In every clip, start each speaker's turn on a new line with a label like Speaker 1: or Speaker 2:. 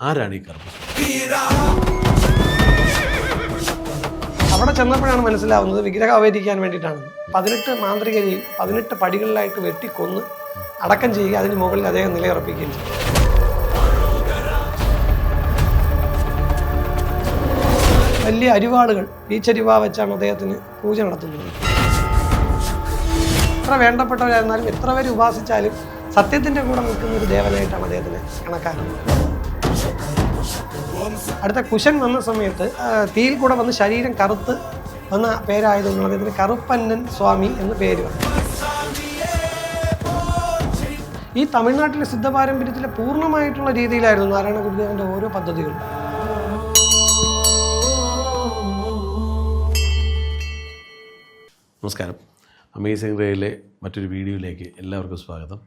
Speaker 1: ആരാണ് ഈ കറുപ്പ്?
Speaker 2: അവിടെ ചെന്നപ്പോഴാണ് മനസ്സിലാവുന്നത് വിഗ്രഹം അവതരിക്കാൻ വേണ്ടിയിട്ടാണ്. 18 മാന്ത്രികരെയും 18 പടികളിലായിട്ട് വെട്ടിക്കൊന്ന് അടക്കം ചെയ്യുക, അതിന് മുകളിൽ അദ്ദേഹം നിലയുറപ്പിക്കുകയും ചെയ്തു. വലിയ അരിവാളുകൾ, ബീച്ചരിവ വെച്ചാണ് അദ്ദേഹത്തിന് പൂജ നടത്തുന്നത്. എത്ര വേണ്ടപ്പെട്ടവരായിരുന്നാലും എത്ര പേര് ഉപാസിച്ചാലും സത്യത്തിൻ്റെ കൂടെ നിൽക്കുന്ന ഒരു ദേവനായിട്ടാണ് അദ്ദേഹത്തിനെ കണക്കാക്കുന്നത്. അടുത്ത കുശൻ വന്ന സമയത്ത് തീയിൽ കൂടെ വന്ന് ശരീരം കറുത്ത് വന്ന പേരായതുകൊണ്ടാണ് അദ്ദേഹത്തിന് കറുപ്പന്നൻ സ്വാമി എന്ന് പേര് വന്നു. ഈ തമിഴ്നാട്ടിലെ സിദ്ധ പാരമ്പര്യത്തിലെ പൂർണ്ണമായിട്ടുള്ള രീതിയിലായിരുന്നു നാരായണ ഗുരുദേവന്റെ ഓരോ പദ്ധതികളും.
Speaker 1: നമസ്കാരം. അമേസിംഗ് റേയിലെ മറ്റൊരു വീഡിയോയിലേക്ക് എല്ലാവർക്കും സ്വാഗതം.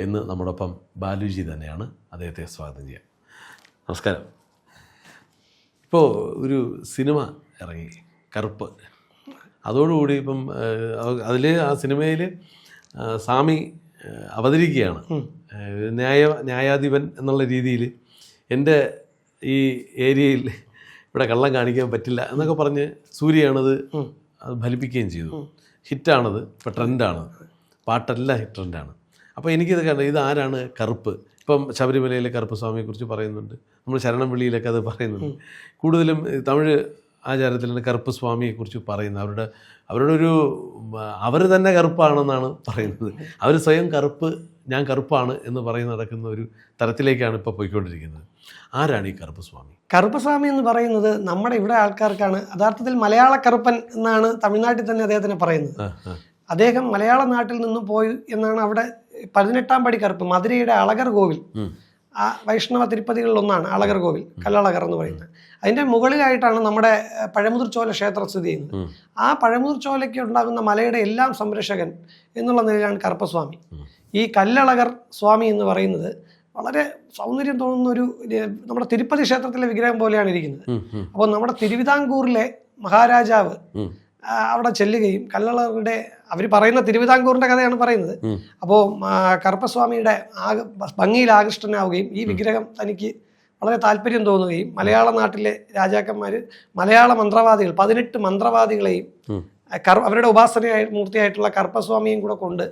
Speaker 1: ഇന്ന് നമ്മോടൊപ്പം ബാലുജി തന്നെയാണ്. അദ്ദേഹത്തെ സ്വാഗതം ചെയ്യാം. നമസ്കാരം. ഇപ്പോൾ ഒരു സിനിമ ഇറങ്ങി, കറുപ്പ്. അതോടുകൂടി ഇപ്പം അതിൽ ആ സിനിമയിൽ സ്വാമി അവതരിക്കുകയാണ് ന്യായാധിപൻ എന്നുള്ള രീതിയിൽ. എൻ്റെ ഈ ഏരിയയിൽ ഇവിടെ കള്ളം കാണിക്കാൻ പറ്റില്ല എന്നൊക്കെ പറഞ്ഞ് സൂര്യയാണത് അത് ഫലിപ്പിക്കുകയും ചെയ്തു. ഹിറ്റാണത്, ഇപ്പോൾ ട്രെൻഡാണ്, പാട്ടെല്ലാം ട്രെൻഡാണ്. അപ്പോൾ എനിക്കിത് കണ്ട ഇത് ആരാണ് കറുപ്പ്? ഇപ്പം ശബരിമലയിലെ കറുപ്പ് സ്വാമിയെക്കുറിച്ച് പറയുന്നുണ്ട്, നമ്മൾ ശരണം വിളിയിലൊക്കെ അത് പറയുന്നുണ്ട്. കൂടുതലും തമിഴ് ആചാരത്തിലാണ് കറുപ്പ് സ്വാമിയെക്കുറിച്ച് പറയുന്നത്. അവരുടെ ഒരു അവർ തന്നെ കറുപ്പാണെന്നാണ് പറയുന്നത്. അവർ സ്വയം കറുപ്പ്, ഞാൻ കറുപ്പാണ് എന്ന് പറയുന്ന നടക്കുന്ന ഒരു തരത്തിലേക്കാണ് ഇപ്പോൾ പോയിക്കൊണ്ടിരിക്കുന്നത്. ആരാണ് ഈ കറുപ്പ് സ്വാമി?
Speaker 2: കറുപ്പ് സ്വാമി എന്ന് പറയുന്നത് നമ്മുടെ ഇവിടെ ആൾക്കാർക്കാണ്. യഥാർത്ഥത്തിൽ മലയാള കറുപ്പൻ എന്നാണ് തമിഴ്നാട്ടിൽ തന്നെ അദ്ദേഹത്തിനെ പറയുന്നത്. അദ്ദേഹം മലയാള നാട്ടിൽ നിന്ന് പോയി എന്നാണ്. അവിടെ 18-ാം പടി കറുപ്പ്, മധുരയുടെ അളകർ കോവിൽ, ആ വൈഷ്ണവ തിരുപ്പതികളിൽ ഒന്നാണ് അളകർ കോവിൽ, കല്ലളകർ എന്ന് പറയുന്നത്. അതിൻ്റെ മുകളിലായിട്ടാണ് നമ്മുടെ പഴമുതിർച്ചോല ക്ഷേത്രം സ്ഥിതി ചെയ്യുന്നത്. ആ പഴമുതിർച്ചോലയ്ക്ക് ഉണ്ടാകുന്ന മലയുടെ എല്ലാം സംരക്ഷകൻ എന്നുള്ള നിലയിലാണ് കറുപ്പസ്വാമി. ഈ കല്ലളകർ സ്വാമി എന്ന് പറയുന്നത് വളരെ സൗന്ദര്യം തോന്നുന്ന ഒരു നമ്മുടെ തിരുപ്പതി ക്ഷേത്രത്തിലെ വിഗ്രഹം പോലെയാണ് ഇരിക്കുന്നത്. അപ്പോൾ നമ്മുടെ തിരുവിതാംകൂറിലെ മഹാരാജാവ് അവിടെ ചെല്ലുകയും കല്ലളകളുടെ, അവർ പറയുന്ന തിരുവിതാംകൂറിന്റെ കഥയാണ് പറയുന്നത്. അപ്പോൾ കറുപ്പസ്വാമിയുടെ ഭംഗിയിൽ ആകൃഷ്ടനാവുകയും ഈ വിഗ്രഹം തനിക്ക് വളരെ താല്പര്യം തോന്നുകയും മലയാള നാട്ടിലെ രാജാക്കന്മാർ മലയാള മന്ത്രവാദികൾ 18 മന്ത്രവാദികളെയും അവരുടെ ഉപാസനയായി മൂർത്തിയായിട്ടുള്ള കറുപ്പസ്വാമിയും കൂടെ കൊണ്ട്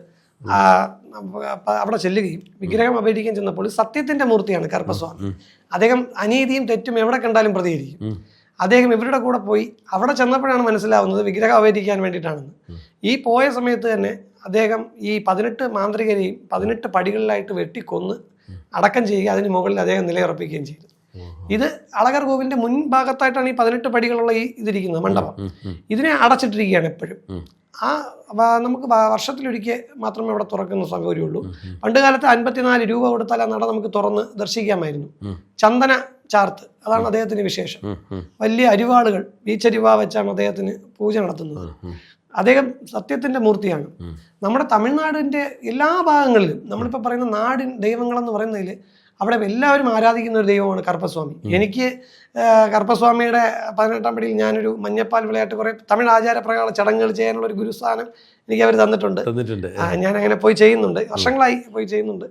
Speaker 2: അവിടെ ചെല്ലുകയും വിഗ്രഹം അപഹരിക്കുകയും ചെന്നപ്പോൾ സത്യത്തിന്റെ മൂർത്തിയാണ് കറുപ്പസ്വാമി. അദ്ദേഹം അനീതിയും തെറ്റും എവിടെ കണ്ടാലും പ്രതികരിക്കും. അദ്ദേഹം ഇവരുടെ കൂടെ പോയി അവിടെ ചെന്നപ്പോഴാണ് മനസ്സിലാവുന്നത് വിഗ്രഹം അവതരിക്കാൻ വേണ്ടിയിട്ടാണെന്ന്. ഈ പോയ സമയത്ത് തന്നെ അദ്ദേഹം ഈ 18 മാന്ത്രികരെയും 18 പടികളിലായിട്ട് വെട്ടിക്കൊന്ന് അടക്കം ചെയ്യുക, അതിന് മുകളിൽ അദ്ദേഹം നിലയുറപ്പിക്കുകയും ചെയ്തു. ഇത് അളകർ കോവിലിന്റെ മുൻഭാഗത്തായിട്ടാണ് ഈ 18 പടികളുള്ള ഈ ഇതിരിക്കുന്നത് മണ്ഡപം. ഇതിനെ അടച്ചിട്ടിരിക്കുകയാണ് എപ്പോഴും. നമുക്ക് വർഷത്തിലൊരിക്കൽ മാത്രമേ അവിടെ തുറക്കുന്ന സൗകര്യമുള്ളൂ. പണ്ട് കാലത്ത് 54 രൂപ കൊടുത്താൽ ആ നട നമുക്ക് തുറന്ന് ദർശിക്കാമായിരുന്നു. ചന്ദന ചാർത്ത്, അതാണ് അദ്ദേഹത്തിന് വിശേഷം. വലിയ അരിവാളുകൾ, ബീച്ചരിവ വെച്ചാണ് അദ്ദേഹത്തിന് പൂജ നടത്തുന്നത്. അദ്ദേഹം സത്യത്തിന്റെ മൂർത്തിയാണ്. നമ്മുടെ തമിഴ്നാടിന്റെ എല്ലാ ഭാഗങ്ങളിലും നമ്മളിപ്പോൾ പറയുന്ന നാടിൻ ദൈവങ്ങളെന്ന് പറയുന്നതിൽ അവിടെ എല്ലാവരും ആരാധിക്കുന്ന ഒരു ദൈവമാണ് കറുപ്പസ്വാമി. എനിക്ക് കറുപ്പസ്വാമിയുടെ 18-ാം പടിയിൽ ഞാനൊരു മഞ്ഞപ്പാൽ വിളയാട്ട് കുറേ തമിഴ് ആചാരപ്രകാരം ചടങ്ങുകൾ ചെയ്യാനുള്ള ഒരു ഗുരുസ്ഥാനം എനിക്ക് അവർ തന്നിട്ടുണ്ട്. ഞാൻ അങ്ങനെ പോയി ചെയ്യുന്നുണ്ട്, വർഷങ്ങളായി പോയി ചെയ്യുന്നുണ്ട്.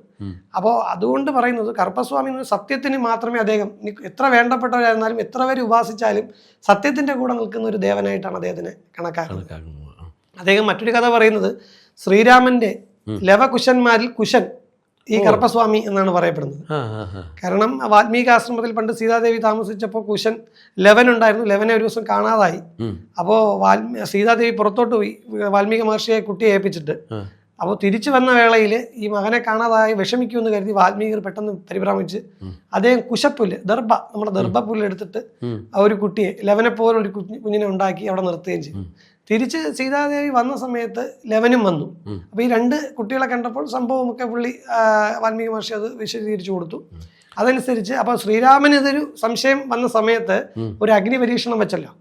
Speaker 2: അപ്പോൾ അതുകൊണ്ട് പറയുന്നത് കറുപ്പസ്വാമി സത്യത്തിന് മാത്രമേ അദ്ദേഹം എത്ര വേണ്ടപ്പെട്ടവരായിരുന്നാലും എത്ര പേര് ഉപാസിച്ചാലും സത്യത്തിന്റെ കൂടെ നിൽക്കുന്ന ഒരു ദേവനായിട്ടാണ് അദ്ദേഹത്തിനെ കണക്കാക്കുന്നത്. അദ്ദേഹം മറ്റൊരു കഥ പറയുന്നത് ശ്രീരാമന്റെ ലവകുശന്മാരിൽ കുശൻ ഈ കറുപ്പസ്വാമി എന്നാണ് പറയപ്പെടുന്നത്. കാരണം വാൽമീകി ആശ്രമത്തിൽ പണ്ട് സീതാദേവി താമസിച്ചപ്പോൾ കുശൻ ലവനുണ്ടായിരുന്നു. ലവനെ ഒരു ദിവസം കാണാതായി. അപ്പോൾ സീതാദേവി പുറത്തോട്ട് പോയി വാൽമീകി മഹർഷിയെ കുട്ടിയെ ഏൽപ്പിച്ചിട്ട്. അപ്പോൾ തിരിച്ചു വന്ന വേളയിൽ ഈ മകനെ കാണാതായി വിഷമിക്കുമെന്ന് കരുതി വാൽമീകി പെട്ടെന്ന് പരിഭ്രമിച്ച് അദ്ദേഹം കുശപ്പുല്ല്, ദർഭ, നമ്മുടെ ദർഭപ്പുല്ല് എടുത്തിട്ട് ആ ഒരു കുട്ടിയെ ലവനെ പോലൊരു കുഞ്ഞിനെ ഉണ്ടാക്കി അവിടെ നിർത്തുകയും ചെയ്തു. തിരിച്ച് സീതാദേവി വന്ന സമയത്ത് ലവനും വന്നു. അപ്പോൾ ഈ 2 കുട്ടികളെ കണ്ടപ്പോൾ സംഭവമൊക്കെ പുള്ളി വാൽമീകി മഹർഷി അത് വിശദീകരിച്ചു കൊടുത്തു. അതനുസരിച്ച് അപ്പോൾ ശ്രീരാമന് ഇതൊരു സംശയം വന്ന സമയത്ത് ഒരു അഗ്നി പരീക്ഷണം വെച്ചല്ലോ.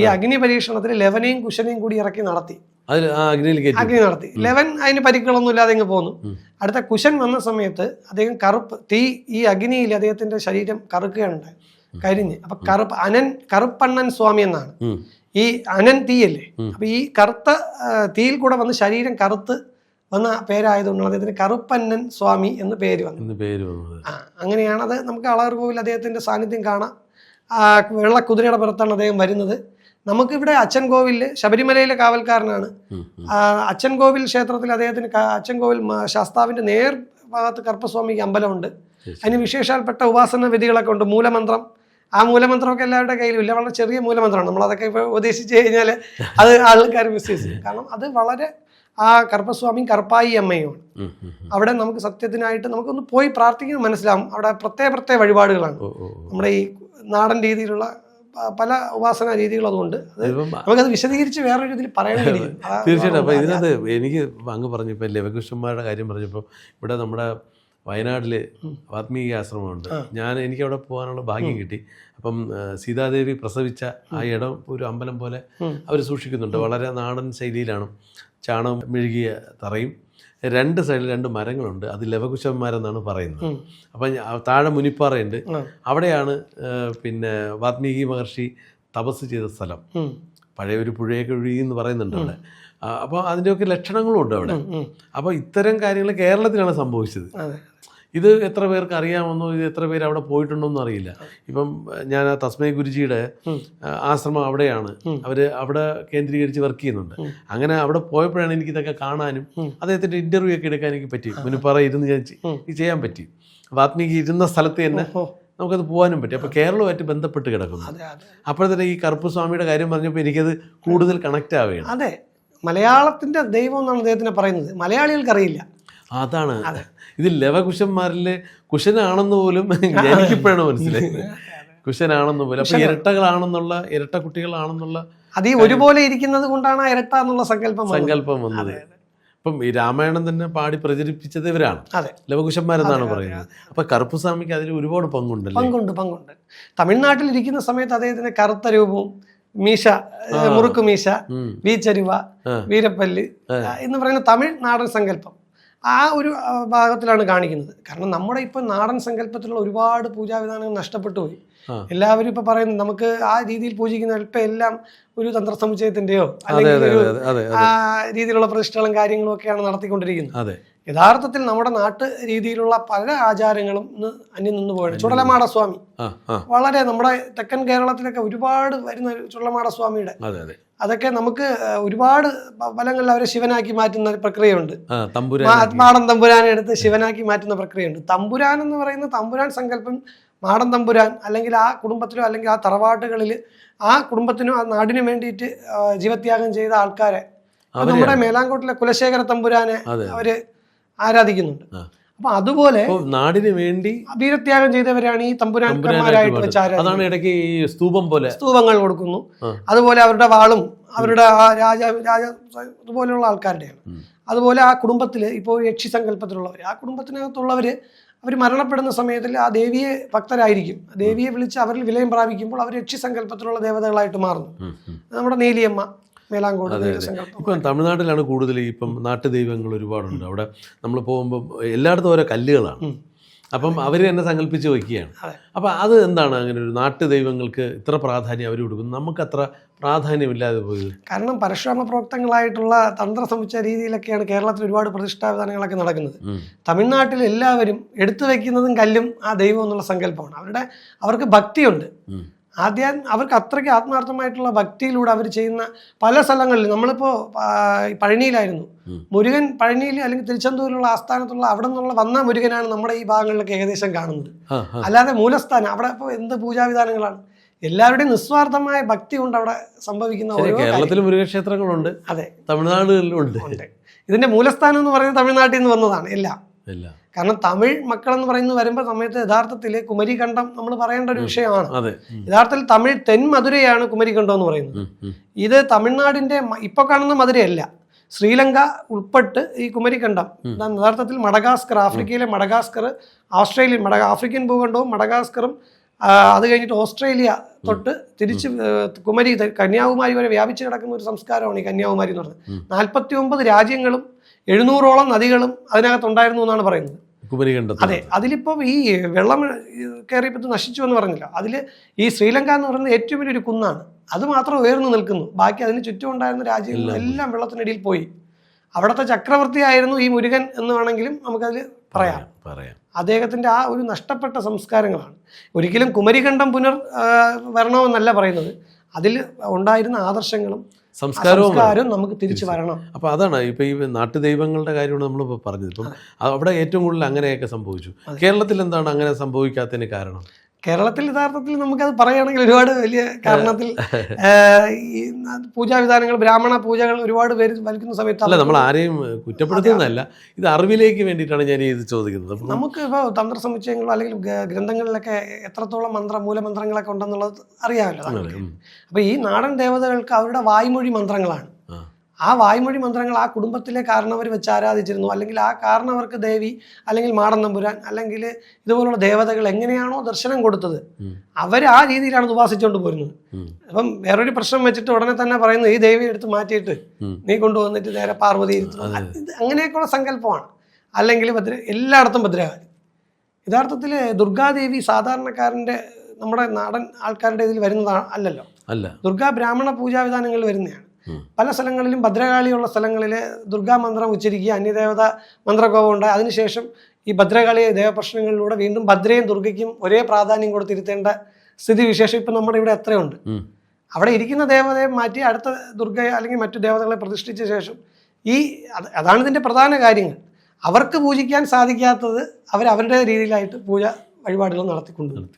Speaker 2: ഈ അഗ്നി പരീക്ഷണത്തിൽ ലവനെയും കുശനെയും കൂടി ഇറക്കി നടത്തി, അഗ്നി നടത്തി. ലവൻ അതിന് പരിക്കുകളൊന്നും ഇല്ലാതെ ഇങ്ങ് പോന്നു. അടുത്ത കുശൻ വന്ന സമയത്ത് അദ്ദേഹം കറുപ്പ് തീ, ഈ അഗ്നിയിൽ അദ്ദേഹത്തിന്റെ ശരീരം കറുക്കുകയുണ്ടായി, കരിഞ്ഞ്. അപ്പൊ കറുപ്പണ്ണൻ സ്വാമി എന്നാണ്. ഈ അനൻ തീയല്ലേ, അപ്പൊ ഈ കറുത്ത തീയിൽ കൂടെ വന്ന് ശരീരം കറുത്ത് വന്ന പേരായതുകൊണ്ടാണ് അദ്ദേഹത്തിന് കറുപ്പന്നൻ സ്വാമി എന്ന് പേര് വന്നത്.
Speaker 1: ഇന്ന് പേര് വന്നത്.
Speaker 2: അങ്ങനെയാണ് അത്. നമുക്ക് അളകർകോവിൽ അദ്ദേഹത്തിൻ്റെ സാന്നിധ്യം കാണാം. വെള്ള കുതിരയുടെ പുറത്താണ് അദ്ദേഹം വരുന്നത്. നമുക്കിവിടെ അച്ചൻകോവിലിൽ ശബരിമലയിലെ കാവൽക്കാരനാണ്. അച്ചൻകോവിൽ ക്ഷേത്രത്തിൽ അദ്ദേഹത്തിന് അച്ചൻകോവിൽ ശാസ്താവിൻ്റെ നേർ ഭാഗത്ത് കറുപ്പസ്വാമിക്ക് അമ്പലമുണ്ട്. അതിന് വിശേഷാൽപ്പെട്ട ഉപാസന വിധികളൊക്കെ ഉണ്ട്. മൂലമന്ത്രം, ആ മൂലമന്ത്രമൊക്കെ എല്ലാവരുടെ കയ്യിലും ഇല്ല. വളരെ ചെറിയ മൂലമന്ത്രമാണ്. നമ്മളതൊക്കെ ഇപ്പോൾ ഉപദേശിച്ച് കഴിഞ്ഞാൽ അത് ആൾക്കാർ വിശ്വസിക്കും. കാരണം അത് വളരെ ആ കറുപ്പസ്വാമിയും കറുപ്പായി അമ്മയുമാണ്. അവിടെ നമുക്ക് സത്യത്തിനായിട്ട് നമുക്കൊന്ന് പോയി പ്രാർത്ഥിക്കാൻ മനസ്സിലാവും. അവിടെ പ്രത്യേക വഴിപാടുകളാണ്. നമ്മുടെ ഈ നാടൻ രീതിയിലുള്ള പല ഉപാസന രീതികളും. അതുകൊണ്ട് നമുക്കത് വിശദീകരിച്ച് വേറൊരു ഇതിൽ പറയേണ്ടി വരും.
Speaker 1: തീർച്ചയായിട്ടും. അപ്പോൾ ഇതിനകത്ത് എനിക്ക് അങ്ങ് പറഞ്ഞപ്പോൾ ലവകുശന്മാരുടെ കാര്യം പറഞ്ഞപ്പോൾ ഇവിടെ നമ്മുടെ വയനാട്ടിൽ വാത്മീകി ആശ്രമമുണ്ട്. എനിക്ക് അവിടെ പോകാനുള്ള ഭാഗ്യം കിട്ടി. അപ്പം സീതാദേവി പ്രസവിച്ച ആ ഇടം ഒരു അമ്പലം പോലെ അവർ സൂക്ഷിക്കുന്നുണ്ട്. വളരെ നാടൻ ശൈലിയിലാണ്. ചാണകം മെഴുകിയ തറയും 2 സൈഡിൽ 2 മരങ്ങളുണ്ട്. അത് ലവകുശന്മാരെന്നാണ് പറയുന്നത്. അപ്പം താഴെ മുനിപ്പാറയുണ്ട്. അവിടെയാണ് പിന്നെ വാത്മീകി മഹർഷി തപസ് ചെയ്ത സ്ഥലം. പഴയ ഒരു പുഴയൊക്കെ ഒഴുകി എന്ന് പറയുന്നുണ്ട് അവിടെ. അപ്പോൾ അതിൻ്റെയൊക്കെ ലക്ഷണങ്ങളും ഉണ്ട് അവിടെ. അപ്പോൾ ഇത്തരം കാര്യങ്ങൾ കേരളത്തിലാണ് സംഭവിച്ചത്. ഇത് എത്ര പേർക്ക് അറിയാമെന്നോ, ഇത് എത്ര പേര് അവിടെ പോയിട്ടുണ്ടോന്നും അറിയില്ല. ഇപ്പം ഞാൻ തസ്മൈ ഗുരുജിയുടെ ആശ്രമം അവിടെയാണ്. അവർ അവിടെ കേന്ദ്രീകരിച്ച് വർക്ക് ചെയ്യുന്നുണ്ട്. അങ്ങനെ അവിടെ പോയപ്പോഴാണ് എനിക്കിതൊക്കെ കാണാനും അദ്ദേഹത്തിൻ്റെ ഇൻ്റർവ്യൂ ഒക്കെ എടുക്കാൻ എനിക്ക് പറ്റി. മുനിപ്പാറ ഇരുന്ന് ഞാൻ ചെയ്യാൻ പറ്റി. വാത്മീകി ഇരുന്ന സ്ഥലത്ത് തന്നെ നമുക്കത് പോകാനും പറ്റി. അപ്പോൾ കേരളവുമായിട്ട് ബന്ധപ്പെട്ട് കിടക്കുന്നു. അപ്പോഴത്തന്നെ ഈ കറുപ്പസ്വാമിയുടെ കാര്യം പറഞ്ഞപ്പോൾ എനിക്കത് കൂടുതൽ കണക്റ്റ് ആവുകയാണ്.
Speaker 2: അതെ, മലയാളത്തിൻ്റെ ദൈവം എന്നാണ് അദ്ദേഹത്തിനെ പറയുന്നത്. മലയാളികൾക്ക് അറിയില്ല.
Speaker 1: അതാണ് ഇത്. ലവകുശന്മാരിൽ കുശനാണെന്ന് പോലും എനിക്കിപ്പോഴാണ് മനസ്സിലായത്. കുശനാണെന്ന് പോലും. അപ്പൊ ഇരട്ടകളാണെന്നുള്ള, ഇരട്ട കുട്ടികളാണെന്നുള്ള,
Speaker 2: അത് ഈ ഒരുപോലെ ഇരിക്കുന്നത് കൊണ്ടാണ് ഇരട്ട എന്നുള്ള സങ്കല്പം
Speaker 1: വന്നത്. ഇപ്പം ഈ രാമായണം തന്നെ പാടി പ്രചരിപ്പിച്ചത് ഇവരാണ്, ലവകുശന്മാരെന്നാണ് പറയുന്നത്. അപ്പൊ കറുപ്പസ്വാമിക്ക് അതിൽ ഒരുപാട്
Speaker 2: പങ്കുണ്ട്. തമിഴ്നാട്ടിൽ ഇരിക്കുന്ന സമയത്ത് അദ്ദേഹത്തിന്റെ കറുത്ത രൂപവും മീശ, മുറുക്കു മീശ, വീച്ചരുവ, വീരപ്പല്ല് എന്ന് പറയുന്ന തമിഴ് നാടൻ സങ്കല്പം ആ ഒരു ഭാഗത്തിലാണ് കാണിക്കുന്നത്. കാരണം നമ്മുടെ ഇപ്പം നാടൻ സങ്കല്പത്തിലുള്ള ഒരുപാട് പൂജാവിധാനങ്ങൾ നഷ്ടപ്പെട്ടു പോയി. എല്ലാവരും ഇപ്പൊ പറയുന്നത് നമുക്ക് ആ രീതിയിൽ പൂജിക്കുന്ന ഇപ്പം എല്ലാം ഒരു തന്ത്രസമുച്ചയത്തിന്റെയോ അല്ലെങ്കിൽ ഒരു രീതിയിലുള്ള പ്രതിഷ്ഠകളും കാര്യങ്ങളും ഒക്കെയാണ് നടത്തിക്കൊണ്ടിരിക്കുന്നത്. യഥാർത്ഥത്തിൽ നമ്മുടെ നാട്ട് രീതിയിലുള്ള പല ആചാരങ്ങളും അന്യം നിന്ന് പോയത്. ചുടലമാട സ്വാമി വളരെ നമ്മുടെ തെക്കൻ കേരളത്തിലൊക്കെ ഒരുപാട് വരുന്ന ചുടലമാട സ്വാമിയുടെ അതൊക്കെ നമുക്ക് ഒരുപാട് ഫലങ്ങളിൽ അവരെ ശിവനാക്കി മാറ്റുന്ന പ്രക്രിയയുണ്ട്. മാടൻ തമ്പുരാനെ എടുത്ത് ശിവനാക്കി മാറ്റുന്ന പ്രക്രിയയുണ്ട്. തമ്പുരാൻ എന്ന് പറയുന്ന തമ്പുരാൻ സങ്കല്പം മാടൻ തമ്പുരാൻ അല്ലെങ്കിൽ ആ കുടുംബത്തിലോ അല്ലെങ്കിൽ ആ തറവാട്ടുകളിൽ ആ കുടുംബത്തിനോ ആ നാടിനു വേണ്ടിയിട്ട് ജീവത്യാഗം ചെയ്ത ആൾക്കാരെ നമ്മുടെ മേലാങ്കോട്ടിലെ കുലശേഖര തമ്പുരാനെ അവര് ആരാധിക്കുന്നുണ്ട്. അപ്പൊ അതുപോലെ
Speaker 1: നാടിന് വേണ്ടി
Speaker 2: വീരത്യാഗം ചെയ്തവരാണ് ഈ തമ്പുരാന്മാരായിട്ട് വെച്ച്
Speaker 1: ആരാധിക്കുന്നത്. ഇടയ്ക്ക് ഈ സ്തൂപങ്ങൾ
Speaker 2: കൊടുക്കുന്നു. അതുപോലെ അവരുടെ വാളും അവരുടെ രാജ അതുപോലെയുള്ള ആൾക്കാരുടെയാണ്. അതുപോലെ ആ കുടുംബത്തിൽ ഇപ്പോൾ യക്ഷി സങ്കല്പത്തിലുള്ളവർ, ആ കുടുംബത്തിനകത്തുള്ളവര് അവർ മരണപ്പെടുന്ന സമയത്തിൽ ആ ദേവിയെ ഭക്തരായിരിക്കും. ദേവിയെ വിളിച്ച് അവരിൽ വിലയം പ്രാപിക്കുമ്പോൾ അവർ യക്ഷി സങ്കല്പത്തിലുള്ള ദേവതകളായിട്ട് മാറുന്നു. നമ്മുടെ നീലിയമ്മ, മേലാങ്കോട്.
Speaker 1: ഇപ്പം തമിഴ്നാട്ടിലാണ് കൂടുതൽ ഇപ്പം നാട്ടുദൈവങ്ങൾ ഒരുപാടുണ്ട്. അവിടെ നമ്മൾ പോകുമ്പോൾ എല്ലായിടത്തും ഓരോ കല്ലുകളാണ്. അപ്പം അവർ തന്നെ സങ്കല്പിച്ച് വയ്ക്കുകയാണ്. അപ്പം അത് എന്താണ് അങ്ങനെ ഒരു നാട്ടുദൈവങ്ങൾക്ക് ഇത്ര പ്രാധാന്യം അവർ കൊടുക്കുന്നു, നമുക്കത്ര പ്രാധാന്യമില്ലാതെ പോയത്?
Speaker 2: കാരണം പരശുരാമ പ്രോക്തങ്ങളായിട്ടുള്ള തന്ത്രസമുച്ച രീതിയിലൊക്കെയാണ് കേരളത്തിൽ ഒരുപാട് പ്രതിഷ്ഠാവിധാനങ്ങളൊക്കെ നടക്കുന്നത്. തമിഴ്നാട്ടിൽ എല്ലാവരും എടുത്തു വയ്ക്കുന്നതും കല്ലും ആ ദൈവം എന്നുള്ള സങ്കല്പമാണ്. അവർക്ക് ഭക്തിയുണ്ട്. അവർക്ക് അത്രയ്ക്ക് ആത്മാർത്ഥമായിട്ടുള്ള ഭക്തിയിലൂടെ അവർ ചെയ്യുന്ന പല സ്ഥലങ്ങളിൽ, നമ്മളിപ്പോൾ പഴനിയിലായിരുന്നു, മുരുകൻ പഴനിയിൽ അല്ലെങ്കിൽ തിരുച്ചെന്തൂരിലുള്ള ആസ്ഥാനത്തുള്ള അവിടെ നിന്നുള്ള വന്ന മുരുകനാണ് നമ്മുടെ ഈ ഭാഗങ്ങളിലൊക്കെ ഏകദേശം കാണുന്നത്. അല്ലാതെ മൂലസ്ഥാനം അവിടെ ഇപ്പോൾ എന്ത് പൂജാവിധാനങ്ങളാണ്, എല്ലാവരുടെയും നിസ്വാർത്ഥമായ ഭക്തി കൊണ്ട് അവിടെ സംഭവിക്കുന്ന.
Speaker 1: കേരളത്തിൽ മുരുകക്ഷേത്രങ്ങളുണ്ട്, അതെ, തമിഴ്നാടുകളിലുണ്ട്.
Speaker 2: ഇതിന്റെ മൂലസ്ഥാനം എന്ന് പറയുന്നത് തമിഴ്നാട്ടിൽ നിന്ന് വന്നതാണ് എല്ലാം. കാരണം തമിഴ് മക്കളെന്ന് പറയുന്നത് വരുമ്പോൾ സമയത്ത് യഥാർത്ഥത്തിൽ കുമരികണ്ഠം നമ്മൾ പറയേണ്ട ഒരു വിഷയമാണ്. യഥാർത്ഥത്തിൽ തമിഴ് തെന്മധുരയാണ് കുമരികണ്ഠം എന്ന് പറയുന്നത്. ഇത് തമിഴ്നാടിന്റെ ഇപ്പൊ കാണുന്ന മധുരയല്ല, ശ്രീലങ്ക ഉൾപ്പെട്ട് ഈ കുമരികണ്ഠം യഥാർത്ഥത്തിൽ മഡഗാസ്കർ, ആഫ്രിക്കയിലെ മഡഗാസ്കർ, ആഫ്രിക്കൻ ഭൂഖണ്ഡവും മഡഗാസ്കറും അത് കഴിഞ്ഞിട്ട് ഓസ്ട്രേലിയ തൊട്ട് തിരിച്ച് കുമരി കന്യാകുമാരി വരെ വ്യാപിച്ചു കിടക്കുന്ന ഒരു സംസ്കാരമാണ് ഈ കന്യാകുമാരി എന്ന് പറയുന്നത്. 49 രാജ്യങ്ങളും 700ഓളം നദികളും അതിനകത്തുണ്ടായിരുന്നു എന്നാണ് പറയുന്നത്. അതെ, അതിലിപ്പോൾ ഈ വെള്ളം കയറിയപ്പോൾ നശിച്ചു എന്ന് പറഞ്ഞില്ല. അതിൽ ഈ ശ്രീലങ്ക എന്ന് പറയുന്നത് ഏറ്റവും വലിയൊരു കുന്നാണ്. അത് മാത്രം ഉയർന്നു നിൽക്കുന്നു. ബാക്കി അതിന് ചുറ്റും ഉണ്ടായിരുന്ന രാജ്യങ്ങളെല്ലാം വെള്ളത്തിനടിയിൽ പോയി. അവിടുത്തെ ചക്രവർത്തിയായിരുന്നു ഈ മുരുകൻ എന്ന് വേണമെങ്കിലും നമുക്കതിൽ പറയാം. അദ്ദേഹത്തിൻ്റെ ആ ഒരു നഷ്ടപ്പെട്ട സംസ്കാരങ്ങളാണ്. ഒരിക്കലും കുമരിഖണ്ഡം വരണമെന്നല്ല പറയുന്നത്, അതിൽ ഉണ്ടായിരുന്ന ആദർശങ്ങളും സംസ്കാരവും നമുക്ക് തിരിച്ചു വരണം.
Speaker 1: അപ്പോൾ അതാണ് ഇപ്പോൾ ഈ നാട്ടുദൈവങ്ങളുടെ കാര്യമാണ് നമ്മളിപ്പോൾ പറഞ്ഞത്. ഇപ്പം അവിടെ ഏറ്റവും കൂടുതൽ അങ്ങനെയൊക്കെ സംഭവിച്ചു. കേരളത്തിൽ എന്താണ് അങ്ങനെ സംഭവിക്കാത്തതിന് കാരണം?
Speaker 2: കേരളത്തിൽ യഥാർത്ഥത്തിൽ നമുക്കത് പറയുകയാണെങ്കിൽ ഒരുപാട് വലിയ കാരണത്തിൽ ഈ പൂജാവിധാനങ്ങൾ, ബ്രാഹ്മണ പൂജകൾ ഒരുപാട് പേര് വലിക്കുന്ന സമയത്ത്
Speaker 1: അല്ല, നമ്മൾ ആരെയും കുറ്റപ്പെടുത്തുന്നതല്ല, ഇത് അറിവിലേക്ക് വേണ്ടിയിട്ടാണ് ഞാൻ ഇത് ചോദിക്കുന്നത്.
Speaker 2: നമുക്ക് ഇപ്പോൾ തന്ത്രസമുച്ചയങ്ങളോ അല്ലെങ്കിൽ ഗ്രന്ഥങ്ങളിലൊക്കെ എത്രത്തോളം മൂലമന്ത്രങ്ങളൊക്കെ ഉണ്ടെന്നുള്ളത് അറിയാമല്ലോ. അപ്പോൾ ഈ നാടൻ ദേവതകൾക്ക് അവരുടെ വായ്മൊഴി മന്ത്രങ്ങളാണ്. ആ വായ്മൊഴി മന്ത്രങ്ങൾ ആ കുടുംബത്തിലെ കാരണവർ വെച്ച് ആരാധിച്ചിരുന്നു, അല്ലെങ്കിൽ ആ കാരണവർക്ക് ദേവി അല്ലെങ്കിൽ മാടൻ തമ്പുരാൻ അല്ലെങ്കിൽ ഇതുപോലുള്ള ദേവതകൾ എങ്ങനെയാണോ ദർശനം കൊടുത്തത് അവർ ആ രീതിയിലാണ് ഉപാസിച്ചുകൊണ്ട് പോരുന്നത്. അപ്പം വേറൊരു പ്രശ്നം വെച്ചിട്ട് ഉടനെ തന്നെ പറയുന്നു ഈ ദേവിയെ എടുത്ത് മാറ്റിയിട്ട് നീ കൊണ്ടുവന്നിട്ട് നേരെ പാർവതി അങ്ങനെയൊക്കെയുള്ള സങ്കല്പമാണ്. അല്ലെങ്കിൽ എല്ലായിടത്തും ഭദ്രകാളി. യഥാർത്ഥത്തിൽ ദുർഗാദേവി സാധാരണക്കാരൻ്റെ നമ്മുടെ നാടൻ ആൾക്കാരുടെ ഇതിൽ വരുന്നതാണ് അല്ലല്ലോ. ദുർഗാ ബ്രാഹ്മണ പൂജാവിധാനങ്ങളിൽ വരുന്നതാണ്. പല സ്ഥലങ്ങളിലും ഭദ്രകാളിയുള്ള സ്ഥലങ്ങളിൽ ദുർഗാ മന്ത്രം ഉച്ചരിക്കുക, അന്യദേവത മന്ത്രകോപം ഉണ്ടായി. അതിനുശേഷം ഈ ഭദ്രകാളി ദേവപ്രശ്നങ്ങളിലൂടെ വീണ്ടും ഭദ്രയും ദുർഗയ്ക്കും ഒരേ പ്രാധാന്യം കൊടുത്തിരുത്തേണ്ട സ്ഥിതിവിശേഷം ഇപ്പം നമ്മുടെ ഇവിടെ എത്രയുണ്ട്. അവിടെ ഇരിക്കുന്ന ദേവതയെ മാറ്റി അടുത്ത ദുർഗയെ അല്ലെങ്കിൽ മറ്റു ദേവതകളെ പ്രതിഷ്ഠിച്ച ശേഷം അതാണ് ഇതിൻ്റെ പ്രധാന കാര്യങ്ങൾ. അവർക്ക് പൂജിക്കാൻ സാധിക്കാത്തത് അവരവരുടെ രീതിയിലായിട്ട് പൂജ വഴിപാടുകൾ നടത്തിക്കൊണ്ടുപോകും.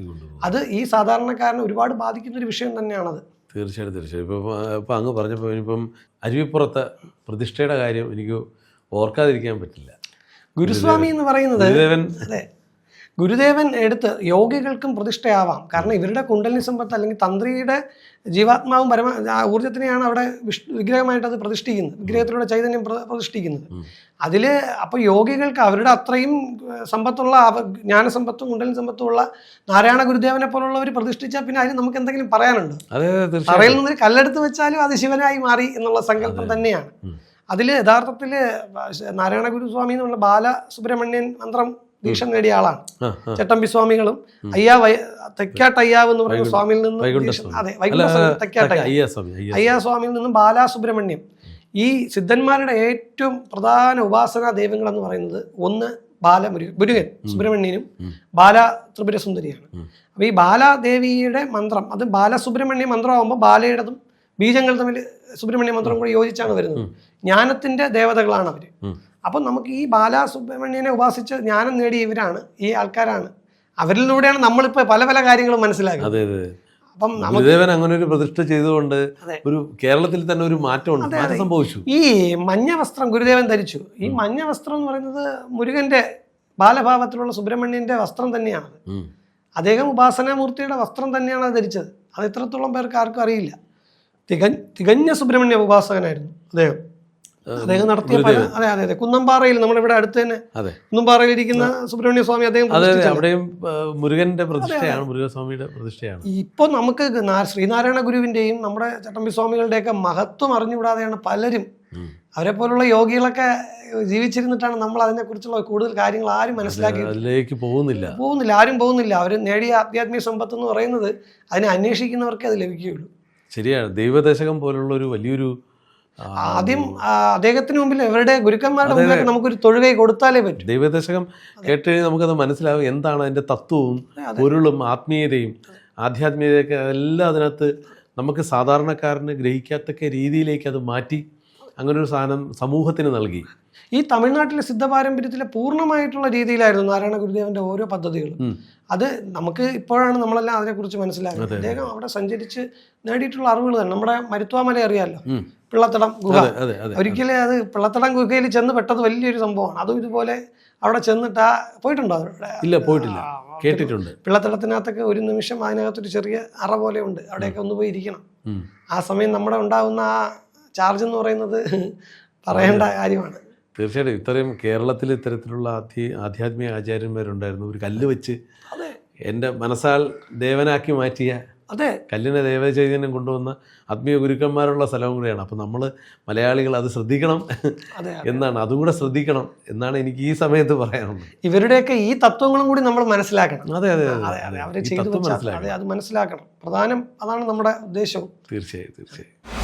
Speaker 2: അത് ഈ സാധാരണക്കാരനെ ഒരുപാട് ബാധിക്കുന്നൊരു വിഷയം തന്നെയാണത്.
Speaker 1: തീർച്ചയായിട്ടും. ഇപ്പോൾ അങ്ങ് പറഞ്ഞപ്പോൾ ഇനിയിപ്പം അരുവിപ്പുറത്തെ പ്രതിഷ്ഠയുടെ കാര്യം എനിക്ക് ഓർക്കാതിരിക്കാൻ പറ്റില്ല.
Speaker 2: ഗുരുസ്വാമി എന്ന് പറയുന്നത് അതെ, ഗുരുദേവൻ എടുത്ത് യോഗികൾക്കും പ്രതിഷ്ഠയാവാം. കാരണം ഇവരുടെ കുണ്ടലിനി സമ്പത്ത് അല്ലെങ്കിൽ തന്ത്രിയുടെ ജീവാത്മാവും ഊർജ്ജത്തിനെയാണ് അവിടെ വിഗ്രഹമായിട്ട് അത് പ്രതിഷ്ഠിക്കുന്നത്, വിഗ്രഹത്തിലൂടെ ചൈതന്യം പ്രതിഷ്ഠിക്കുന്നത്. അതിൽ അപ്പോൾ യോഗികൾക്ക് അവരുടെ അത്രയും സമ്പത്തുള്ള ജ്ഞാനസമ്പത്തും കുണ്ടലിനി സമ്പത്തും ഉള്ള നാരായണ ഗുരുദേവനെ പോലുള്ളവർ പ്രതിഷ്ഠിച്ചാൽ പിന്നെ അതിന് നമുക്ക് എന്തെങ്കിലും പറയാനുണ്ടോ? തറയിൽ നിന്ന് കല്ലെടുത്ത് വെച്ചാലും അത് ശിവനായി മാറി എന്നുള്ള സങ്കല്പം തന്നെയാണ്. അതിൽ യഥാർത്ഥത്തിൽ നാരായണ ഗുരുസ്വാമി എന്നുള്ള ബാലസുബ്രഹ്മണ്യൻ മന്ത്രം ദീക്ഷ നേടിയ ആളാണ്. ചട്ടമ്പി സ്വാമികളും തെക്കാട്ടയ്യാവ് എന്ന് പറയുന്ന സ്വാമിയിൽ നിന്ന് അയ്യാ സ്വാമിയിൽ നിന്നും ബാലസുബ്രഹ്മണ്യം. ഈ സിദ്ധന്മാരുടെ ഏറ്റവും പ്രധാന ഉപാസനാ ദൈവങ്ങൾ എന്ന് പറയുന്നത് ഒന്ന് മുരുകൻ സുബ്രഹ്മണ്യനും ബാല ത്രിപുര സുന്ദരിയാണ്. അപ്പോൾ ഈ ബാലാദേവിയുടെ മന്ത്രം അത് ബാലസുബ്രഹ്മണ്യ മന്ത്രമാകുമ്പോൾ ബാലയുടേതും ബീജങ്ങൾ തമ്മിൽ സുബ്രഹ്മണ്യ മന്ത്രം കൂടി യോജിച്ചാണ് വരുന്നത്. ജ്ഞാനത്തിന്റെ ദേവതകളാണ് അവർ. അപ്പം നമുക്ക് ഈ ബാലസുബ്രഹ്മണ്യനെ ഉപാസിച്ച് ജ്ഞാനം നേടിയ ഇവരാണ്, ഈ ആൾക്കാരാണ്. അവരിലൂടെയാണ് നമ്മളിപ്പോൾ പല പല കാര്യങ്ങളും മനസ്സിലാക്കുന്നത്. അപ്പം
Speaker 1: ഗുരുദേവൻ അങ്ങനെ ഒരു പ്രതിഷ്ഠ ചെയ്തുകൊണ്ട് ഒരു കേരളത്തിൽ തന്നെ ഒരു മാറ്റം സംഭവിച്ചു.
Speaker 2: ഈ മഞ്ഞ വസ്ത്രം ഗുരുദേവൻ ധരിച്ചു. ഈ മഞ്ഞ വസ്ത്രം എന്ന് പറയുന്നത് മുരുകന്റെ ബാലഭാവത്തിലുള്ള സുബ്രഹ്മണ്യന്റെ വസ്ത്രം തന്നെയാണത്. അദ്ദേഹം ഉപാസനാമൂർത്തിയുടെ വസ്ത്രം തന്നെയാണ് അത് ധരിച്ചത്. അത് എത്രത്തോളം പേർക്ക് ആർക്കും അറിയില്ല. തികഞ്ഞ സുബ്രഹ്മണ്യ ഉപാസകനായിരുന്നു അദ്ദേഹം. അദ്ദേഹം നടത്തിയ അതെ കുന്നംപാറയിൽ നമ്മളിവിടെ അടുത്ത് തന്നെ കുന്നംപാറയിൽ ഇരിക്കുന്ന സുബ്രഹ്മണ്യ സ്വാമി അദ്ദേഹം
Speaker 1: മുരുകന്റെ പ്രതിഷ്ഠയാണ്, മുരുകസ്വാമിയുടെ പ്രതിഷ്ഠയാണ്.
Speaker 2: ഇപ്പോൾ നമുക്ക് ശ്രീനാരായണ ഗുരുവിന്റെയും നമ്മുടെ ചട്ടമ്പി സ്വാമികളുടെയൊക്കെ മഹത്വം അറിഞ്ഞുകൂടാതെയാണ് പലരും, അവരെ പോലുള്ള യോഗികളൊക്കെ ജീവിച്ചിരുന്നിട്ടാണ് നമ്മൾ അതിനെക്കുറിച്ചുള്ള കൂടുതൽ കാര്യങ്ങൾ ആരും മനസ്സിലാക്കി ആരും പോകുന്നില്ല. അവർ നേടിയ ആധ്യാത്മിക സമ്പത്ത് എന്ന് പറയുന്നത് അതിനെ അന്വേഷിക്കുന്നവർക്കേ അത് ലഭിക്കുകയുള്ളൂ.
Speaker 1: ശരിയാണ്. ദൈവദശകം പോലുള്ള ഒരു വലിയൊരു
Speaker 2: ആദ്യം അദ്ദേഹത്തിന് മുമ്പിൽ ഇവരുടെ ഗുരുക്കന്മാരുടെ മുമ്പിൽ നമുക്കൊരു തൊഴുകൈ കൊടുത്താലേ പറ്റും.
Speaker 1: ദൈവദശകം കേട്ട് കഴിഞ്ഞാൽ നമുക്കത് മനസ്സിലാവും എന്താണ് അതിൻ്റെ തത്വവും പൊരുളും ആത്മീയതയും ആധ്യാത്മികതയൊക്കെ എല്ലാം അതിനകത്ത് നമുക്ക് സാധാരണക്കാരന് ഗ്രഹിക്കാത്തക്ക രീതിയിലേക്ക് അത് മാറ്റി അങ്ങനൊരു സാധനം സമൂഹത്തിന് നൽകി.
Speaker 2: ഈ തമിഴ്നാട്ടിലെ സിദ്ധ പാരമ്പര്യത്തിലെ പൂർണ്ണമായിട്ടുള്ള രീതിയിലായിരുന്നു നാരായണ ഗുരുദേവന്റെ ഓരോ പദ്ധതികളും. അത് നമുക്ക് ഇപ്പോഴാണ് നമ്മളെല്ലാം അതിനെക്കുറിച്ച് മനസ്സിലാക്കുന്നത്. അദ്ദേഹം അവിടെ സഞ്ചരിച്ച് നേടിയിട്ടുള്ള അറിവുകൾ തന്നെ. നമ്മുടെ മരുത്വാമല അറിയാമല്ലോ, പിള്ളത്തടം ഗുഹ. ഒരിക്കലും അത് പിള്ളത്തടം ഗുഹയിൽ ചെന്ന് പെട്ടത് വലിയൊരു സംഭവമാണ്. അതും ഇതുപോലെ അവിടെ ചെന്നിട്ട് പോയിട്ടുണ്ടോ?
Speaker 1: ഇല്ല, പോയിട്ടില്ല, കേട്ടിട്ടുണ്ട്.
Speaker 2: പിള്ളത്തടത്തിനകത്തൊക്കെ ഒരു നിമിഷം അതിനകത്തൊരു ചെറിയ അറ പോലെ ഉണ്ട്, അവിടെയൊക്കെ ഒന്ന് പോയി ഇരിക്കണം. ആ സമയം നമ്മുടെ ഉണ്ടാകുന്ന ആ ചാർജ് എന്ന് പറയുന്നത് പറയേണ്ട കാര്യമാണ്.
Speaker 1: തീർച്ചയായിട്ടും. ഇത്രയും കേരളത്തിൽ ഇത്തരത്തിലുള്ള ആധ്യാത്മിക ആചാര്യന്മാരുണ്ടായിരുന്നു. ഒരു കല്ല് വെച്ച് എൻ്റെ മനസ്സാൽ ദേവനാക്കി മാറ്റിയ കല്ലിനെ ദേവചൈതന്യം കൊണ്ടുവന്ന ആത്മീയ ഗുരുക്കന്മാരുള്ള സ്ഥലവും കൂടെയാണ്. അപ്പം നമ്മൾ മലയാളികൾ അത് ശ്രദ്ധിക്കണം എന്നാണ്, അതും കൂടെ ശ്രദ്ധിക്കണം എന്നാണ് എനിക്ക് ഈ സമയത്ത് പറയാനുള്ളത്.
Speaker 2: ഇവരുടെയൊക്കെ ഈ തത്വങ്ങളും കൂടി നമ്മൾ മനസ്സിലാക്കണം.
Speaker 1: അതെ,
Speaker 2: അവരെ ചെയ്തു മനസ്സിലാക്കണം. പ്രധാനം അതാണ് നമ്മുടെ ഉദ്ദേശവും.
Speaker 1: തീർച്ചയായും.